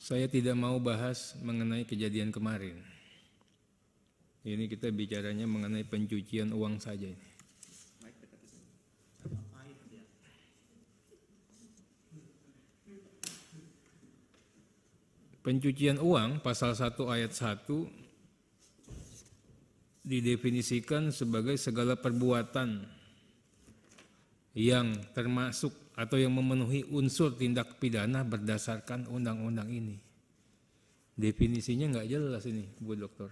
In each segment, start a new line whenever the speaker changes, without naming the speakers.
Saya tidak mau bahas mengenai kejadian kemarin. Ini kita bicaranya mengenai pencucian uang saja ini. Pencucian uang pasal 1 ayat 1 didefinisikan sebagai segala perbuatan yang termasuk atau yang memenuhi unsur tindak pidana berdasarkan undang-undang ini. Definisinya nggak jelas ini, Bu Dokter.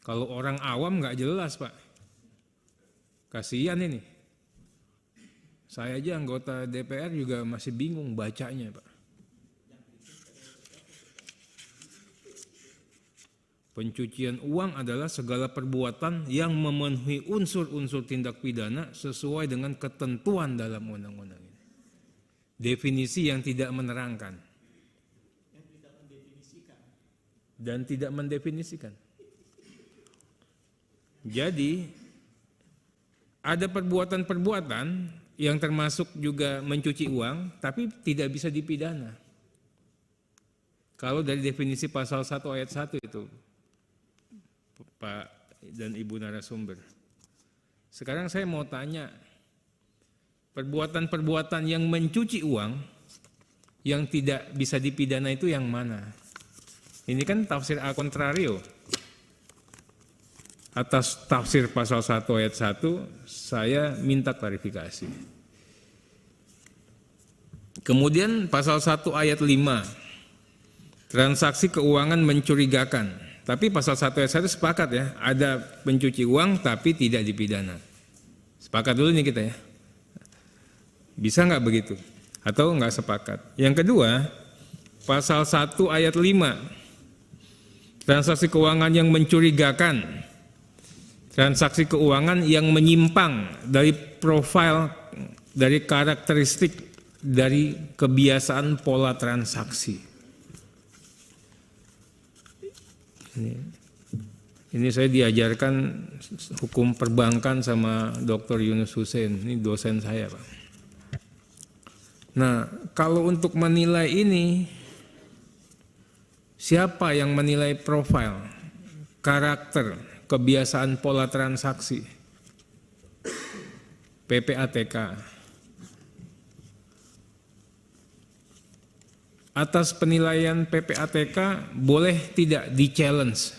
Kalau orang awam nggak jelas, Pak. Kasihan ini. Saya aja anggota DPR juga masih bingung bacanya, Pak. Pencucian uang adalah segala perbuatan yang memenuhi unsur-unsur tindak pidana sesuai dengan ketentuan dalam undang-undang ini. Definisi yang tidak menerangkan dan tidak mendefinisikan. Jadi ada perbuatan-perbuatan yang termasuk juga mencuci uang tapi tidak bisa dipidana. Kalau dari definisi pasal 1 ayat 1 itu, Pak dan Ibu narasumber. Sekarang saya mau tanya, perbuatan-perbuatan yang mencuci uang yang tidak bisa dipidana itu yang mana? Ini kan tafsir a contrario. Atas tafsir pasal 1 ayat 1, saya minta klarifikasi. Kemudian pasal 1 ayat 5, transaksi keuangan mencurigakan. Tapi pasal 1 ayat 1 sepakat ya, ada pencuci uang tapi tidak dipidana. Sepakat dulu nih kita ya. Bisa nggak begitu? Atau nggak sepakat? Yang kedua, pasal 1 ayat 5, transaksi keuangan yang mencurigakan, transaksi keuangan yang menyimpang dari profil, dari karakteristik, dari kebiasaan pola transaksi. Ini saya diajarkan hukum perbankan sama Dr. Yunus Hussein, ini dosen saya, Pak. Nah, kalau untuk menilai ini, siapa yang menilai profil, karakter, kebiasaan pola transaksi? PPATK. Atas penilaian PPATK boleh tidak di-challenge,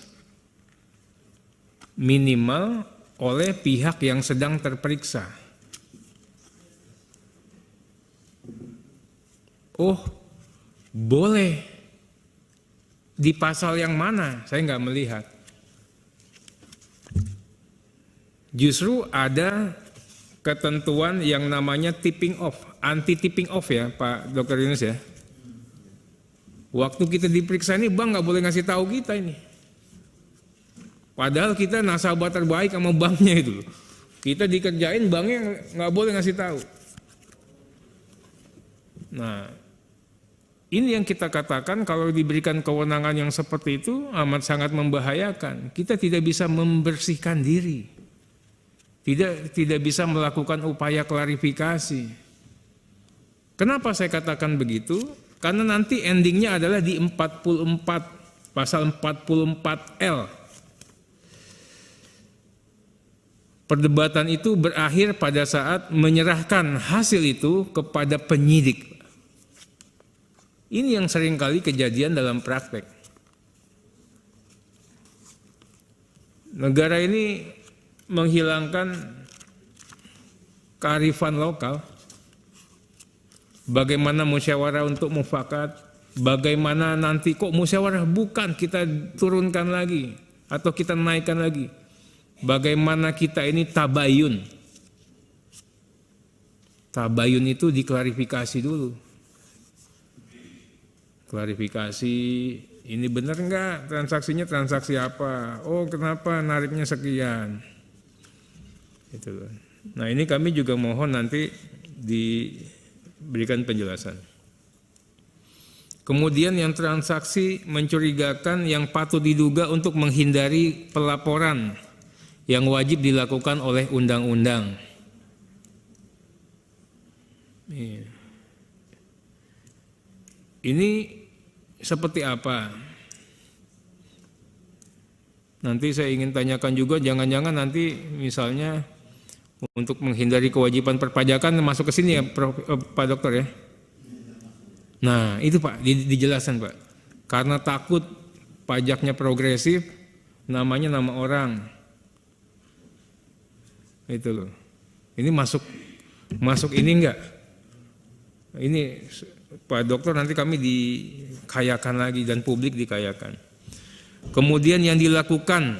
minimal oleh pihak yang sedang terperiksa. Oh, boleh. Di pasal yang mana? Saya nggak melihat. Justru ada ketentuan yang namanya tipping off, anti tipping off ya Pak Dr. Yunus ya. Waktu kita diperiksa ini bank nggak boleh ngasih tahu kita ini. Padahal kita nasabah terbaik sama banknya itu. Kita dikerjain banknya nggak boleh ngasih tahu. Nah, ini yang kita katakan kalau diberikan kewenangan yang seperti itu amat sangat membahayakan. Kita tidak bisa membersihkan diri. Tidak bisa melakukan upaya klarifikasi. Kenapa saya katakan begitu? Karena nanti endingnya adalah di 44, pasal 44L. Perdebatan itu berakhir pada saat menyerahkan hasil itu kepada penyidik. Ini yang seringkali kejadian dalam praktek. Negara ini menghilangkan kearifan lokal. Bagaimana musyawarah untuk mufakat, bagaimana nanti kok musyawarah bukan kita turunkan lagi atau kita naikkan lagi. Bagaimana kita ini tabayun. Tabayun itu diklarifikasi dulu. Klarifikasi, ini benar enggak transaksinya transaksi apa? Oh, kenapa nariknya sekian? Itu. Nah, ini kami juga mohon nanti diberikan penjelasan. Kemudian yang transaksi mencurigakan yang patut diduga untuk menghindari pelaporan yang wajib dilakukan oleh undang-undang. Ini seperti apa? Nanti saya ingin tanyakan juga, jangan-jangan nanti misalnya untuk menghindari kewajiban perpajakan masuk ke sini ya Pak Dokter ya. Nah itu Pak, dijelaskan Pak. Karena takut pajaknya progresif, namanya nama orang. Itu loh. Ini masuk ini enggak? Ini Pak Dokter nanti kami dikayakan lagi dan publik dikayakan. Kemudian yang dilakukan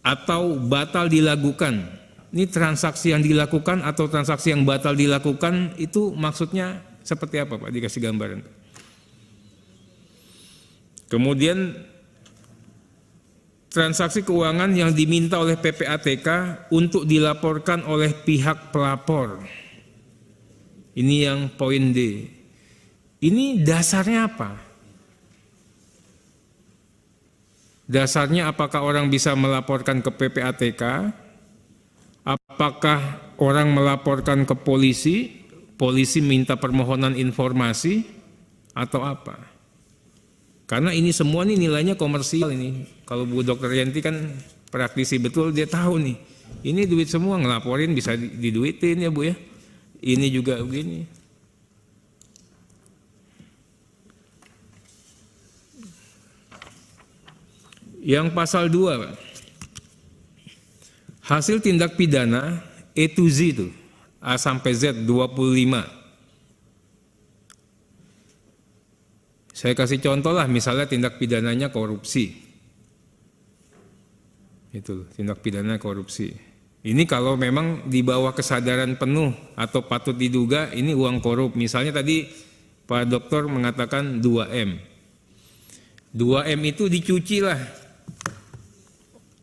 atau batal dilakukan. Ini transaksi yang dilakukan atau transaksi yang batal dilakukan itu maksudnya seperti apa Pak? Dikasih gambaran. Kemudian transaksi keuangan yang diminta oleh PPATK untuk dilaporkan oleh pihak pelapor. Ini yang poin D. Ini dasarnya apa? Dasarnya apakah orang bisa melaporkan ke PPATK? Apakah orang melaporkan ke polisi? Polisi minta permohonan informasi atau apa? Karena ini semua nih nilainya komersial ini. Kalau Bu Dr. Yanti kan praktisi betul, dia tahu nih. Ini duit semua ngelaporin bisa diduitin ya Bu ya. Ini juga begini. Yang pasal 2, Pak. Hasil tindak pidana E to Z itu, A sampai Z 25. Saya kasih contoh lah, misalnya tindak pidananya korupsi. Itu tindak pidana korupsi. Ini kalau memang di bawah kesadaran penuh atau patut diduga ini uang korup. Misalnya tadi Pak Dokter mengatakan 2M. 2M itu dicuci lah.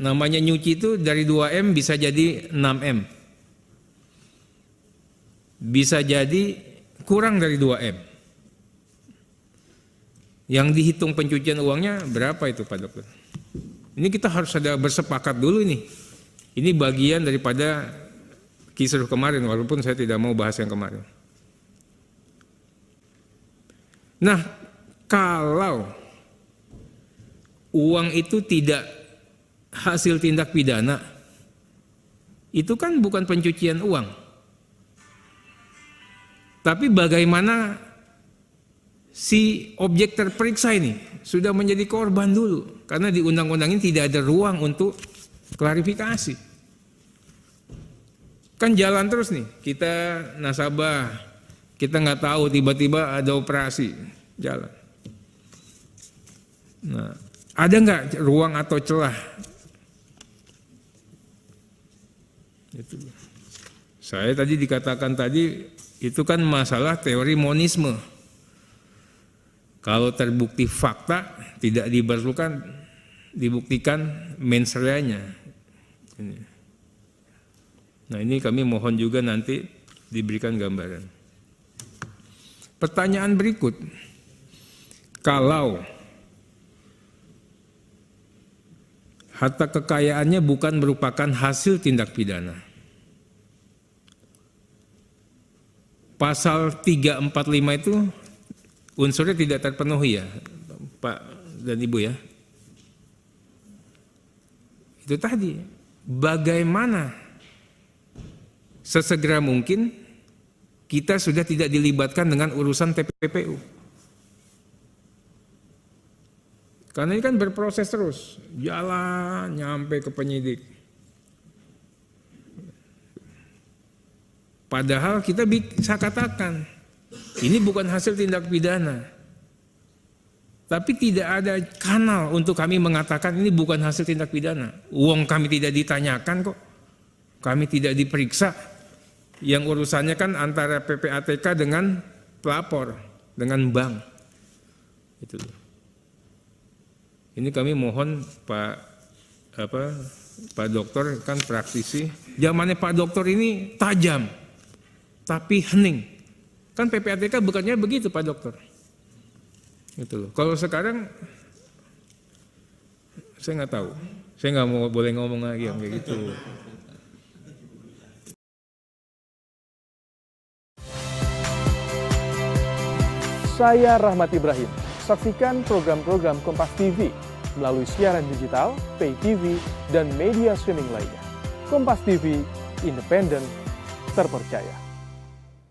Namanya nyuci itu dari 2M bisa jadi 6M. Bisa jadi kurang dari 2M. Yang dihitung pencucian uangnya berapa itu Pak Dokter? Ini kita harus ada bersepakat dulu nih. Ini bagian daripada kisruh kemarin, walaupun saya tidak mau bahas yang kemarin. Nah, kalau uang itu tidak hasil tindak pidana, itu kan bukan pencucian uang. Tapi bagaimana si objek terperiksa ini sudah menjadi korban dulu. Karena di undang-undang ini tidak ada ruang untuk klarifikasi. Kan jalan terus nih, kita nasabah, kita nggak tahu tiba-tiba ada operasi, jalan. Nah, ada nggak ruang atau celah? Itu. Saya tadi dikatakan tadi itu kan masalah teori monisme. Kalau terbukti fakta tidak diperlukan dibuktikan mens reanya. Nah ini kami mohon juga nanti diberikan gambaran. Pertanyaan berikut, kalau harta kekayaannya bukan merupakan hasil tindak pidana, pasal 345 itu unsurnya tidak terpenuhi ya Pak dan Ibu ya. Itu tadi, bagaimana sesegera mungkin kita sudah tidak dilibatkan dengan urusan TPPU. Karena ini kan berproses terus, jalan nyampe ke penyidik. Padahal kita bisa katakan, ini bukan hasil tindak pidana. Tapi tidak ada kanal untuk kami mengatakan ini bukan hasil tindak pidana. Uang kami tidak ditanyakan kok, kami tidak diperiksa. Yang urusannya kan antara PPATK dengan pelapor, dengan bank. Itu. Ini kami mohon Pak Dokter kan praktisi. Zamannya Pak Dokter ini tajam, tapi hening. Kan PPATK bukannya begitu Pak Dokter. Itu loh. Kalau sekarang saya nggak tahu. Saya nggak mau boleh ngomong lagi yang kayak gitu.
Saya Rahmat Ibrahim. Saksikan program-program Kompas TV melalui siaran digital, pay TV, dan media streaming lainnya. Kompas TV, independen, terpercaya.